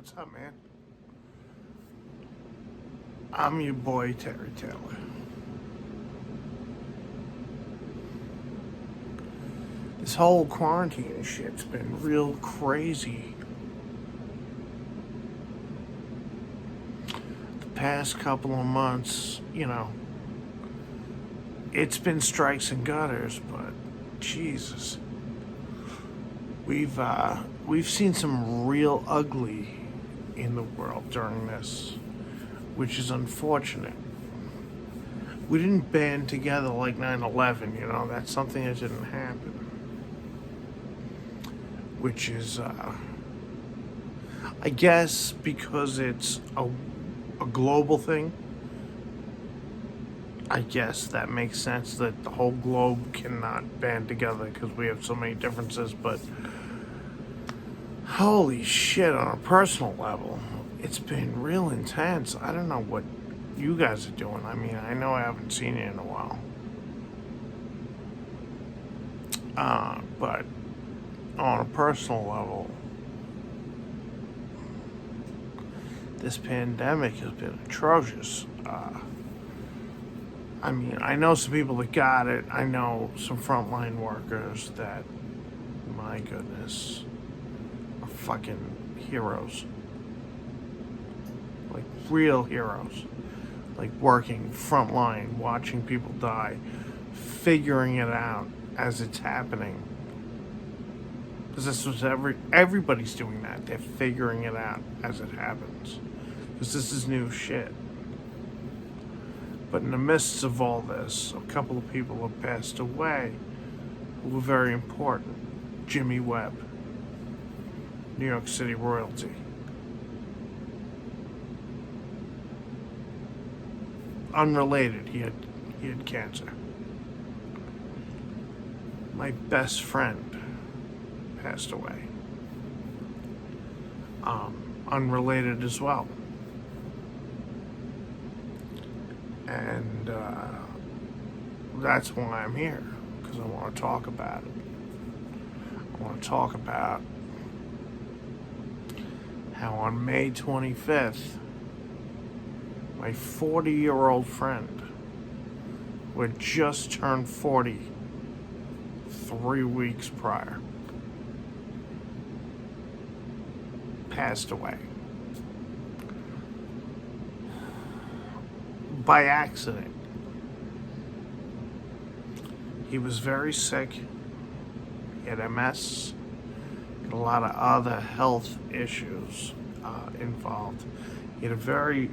What's up, man? I'm your boy, Terry Taylor. This whole quarantine shit's been real crazy. The past couple of months, it's been strikes and gutters, but Jesus. We've seen some real ugly in the world during this, which is unfortunate. We didn't band together like 9/11, that's something that didn't happen. Which is, I guess, because it's a global thing. I guess that makes sense that the whole globe cannot band together because we have so many differences, but holy shit, on a personal level, it's been real intense. I don't know what you guys are doing. I mean, I know I haven't seen you in a while. But on a personal level, this pandemic has been atrocious. I mean, I know some people that got it. I know some frontline workers that, my goodness, are fucking heroes. Like, real heroes. Like, working frontline, watching people die, figuring it out as it's happening. Because this was everybody's doing that. They're figuring it out as it happens. Because this is new shit. But in the midst of all this, a couple of people have passed away who were very important. Jimmy Webb, New York City royalty. Unrelated, he had cancer. My best friend passed away. Unrelated as well. And that's why I'm here, because I want to talk about it. I want to talk about how on May 25th, my 40-year-old friend, who had just turned 40 3 weeks prior, passed away. By accident. He was very sick. He had MS. And a lot of other health issues involved. He had a very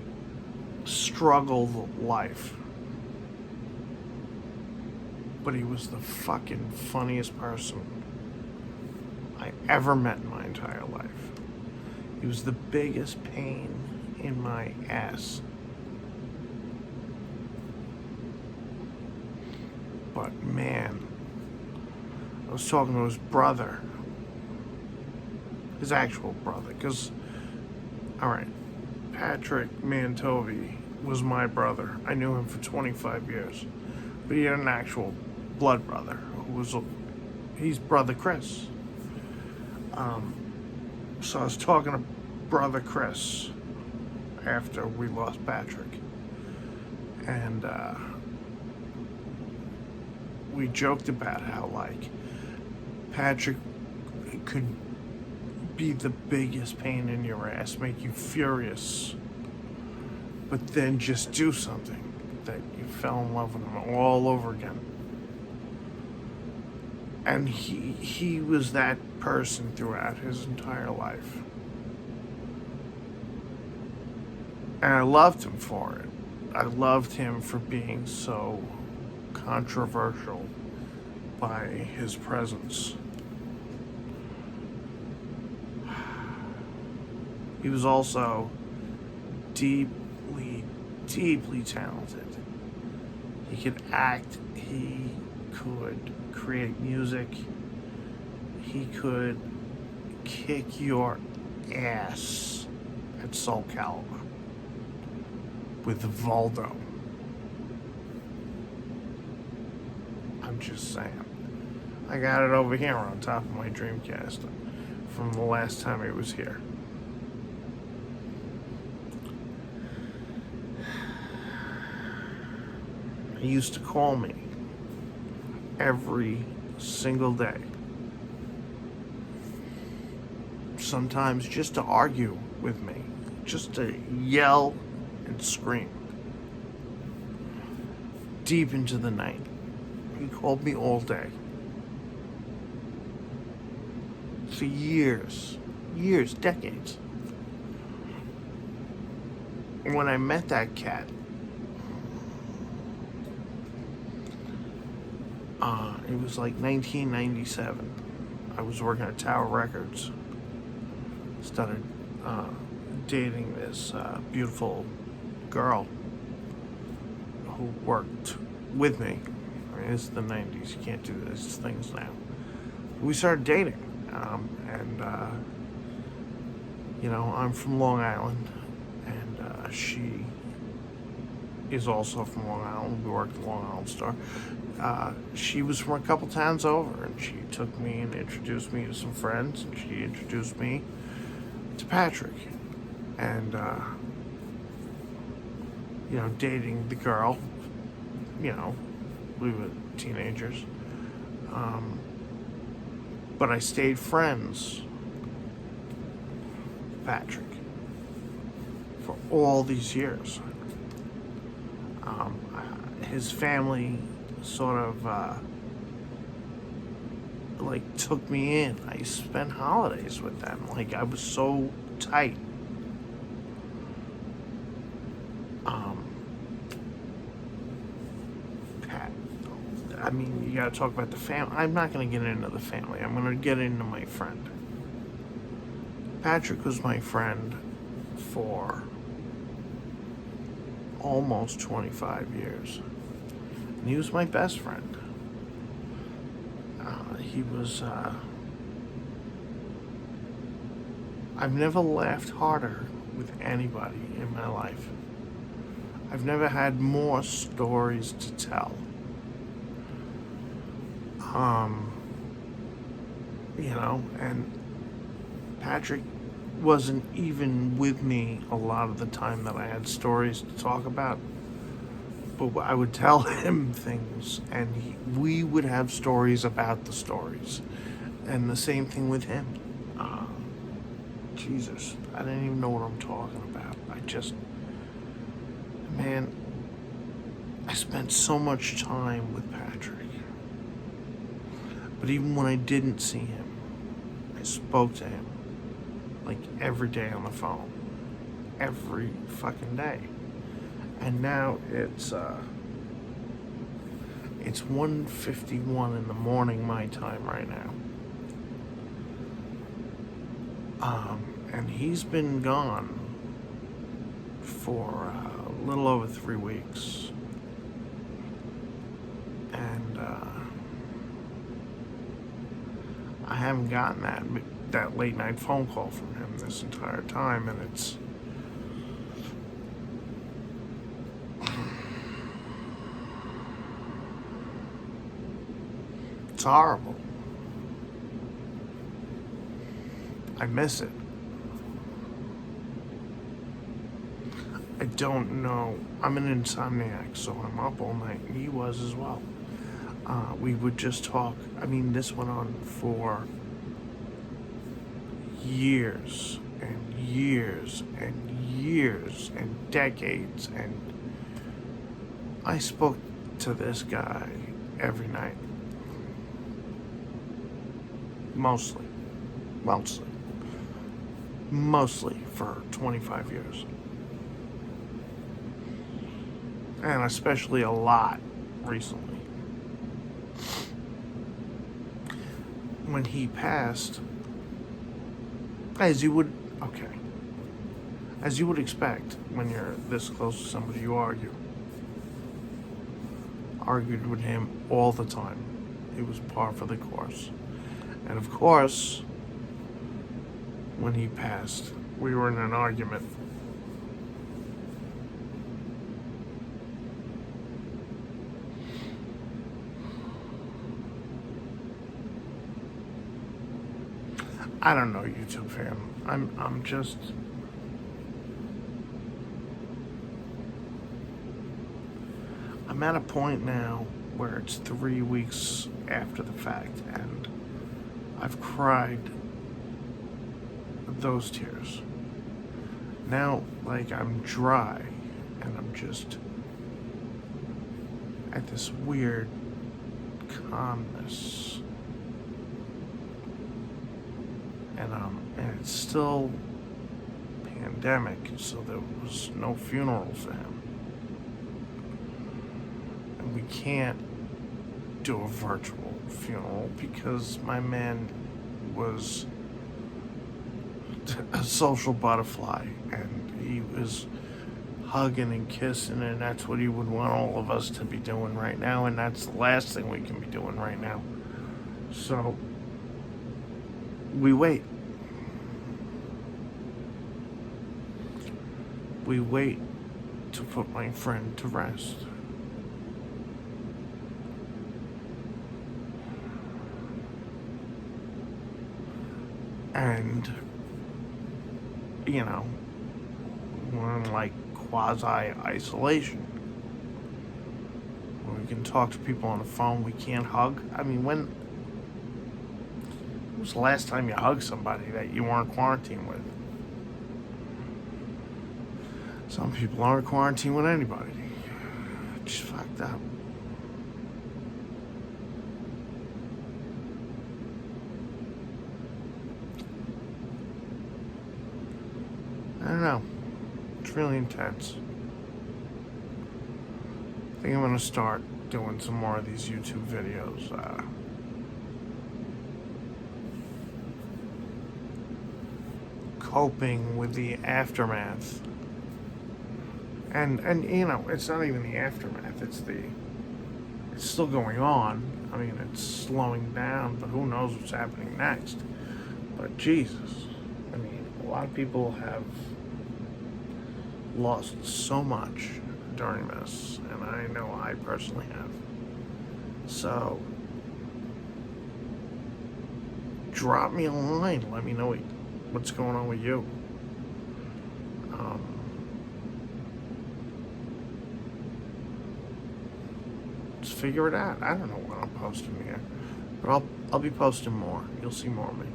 struggled life. But he was the fucking funniest person I ever met in my entire life. He was the biggest pain in my ass. But man, I was talking to his brother, his actual brother, because, alright, Patrick Mantovi was my brother. I knew him for 25 years. But he had an actual blood brother, he's brother Chris. So I was talking to brother Chris after we lost Patrick. And, we joked about how, like, Patrick could be the biggest pain in your ass, make you furious, but then just do something that you fell in love with him all over again. And he was that person throughout his entire life. And I loved him for it. I loved him for being so controversial by his presence. He was also deeply, deeply talented. He could act, he could create music, he could kick your ass at Soul Calibur with Valdo. I'm just saying. I got it over here on top of my Dreamcast from the last time it was here. He used to call me every single day. Sometimes just to argue with me, just to yell and scream. Deep into the night. He called me all day. For years, decades. When I met that cat, it was like 1997. I was working at Tower Records. Started dating this beautiful girl who worked with me. I mean, it's the 90s. You can't do these things now. We started dating. I'm from Long Island, and she is also from Long Island. We worked at Long Island Star. She was from a couple towns over, and she took me and introduced me to some friends, and she introduced me to Patrick. And, dating the girl, we were teenagers. But I stayed friends with Patrick for all these years. His family sort of took me in. I spent holidays with them. I was so tight. Pat, I mean, you gotta talk about the family. I'm not gonna get into the family. I'm gonna get into my friend. Patrick was my friend for almost 25 years. And he was my best friend. He was, I've never laughed harder with anybody in my life. I've never had more stories to tell. And Patrick wasn't even with me a lot of the time that I had stories to talk about. But I would tell him things, and we would have stories about the stories. And the same thing with him. Jesus, I didn't even know what I'm talking about. I spent so much time with Patrick. But even when I didn't see him, I spoke to him every day on the phone. Every fucking day. And now it's 1:51 in the morning my time right now. And he's been gone for a little over 3 weeks. And I haven't gotten that late night phone call from him this entire time, and it's horrible. I miss it. I don't know. I'm an insomniac, so I'm up all night, and he was as well. We would just talk. I mean, this went on for years and years and years and decades, and I spoke to this guy every night. Mostly for 25 years. And especially a lot recently. When he passed, as you would expect when you're this close to somebody, you argue. Argued with him all the time. It was par for the course. And of course, when he passed, we were in an argument. I don't know, YouTube fam. I'm I'm at a point now where it's 3 weeks after the fact, and I've cried those tears. Now, like, I'm dry, and I'm just at this weird calmness. And it's still pandemic, so there was no funerals for him. And we can't do a virtual funeral because my man was a social butterfly, and he was hugging and kissing, and that's what he would want all of us to be doing right now, and that's the last thing we can be doing right now. So we wait. We wait to put my friend to rest. And, you know, we're in like quasi-isolation. Where we can talk to people on the phone, we can't hug. I mean, when was the last time you hugged somebody that you weren't quarantined with? Some people aren't quarantined with anybody. Just fucked up. I don't know. It's really intense. I think I'm gonna start doing some more of these YouTube videos. Coping with the aftermath. And you know, it's not even the aftermath, it's still going on. I mean, it's slowing down, but who knows what's happening next. But Jesus, I mean, a lot of people have lost so much during this, and I know I personally have. So drop me a line, let me know what's going on with you. Just figure it out. I don't know what I'm posting here, but I'll be posting more. You'll see more of me.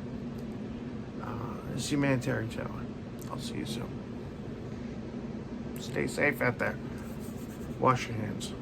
This is your man Terry Taylor. I'll see you soon. Stay safe out there. Wash your hands.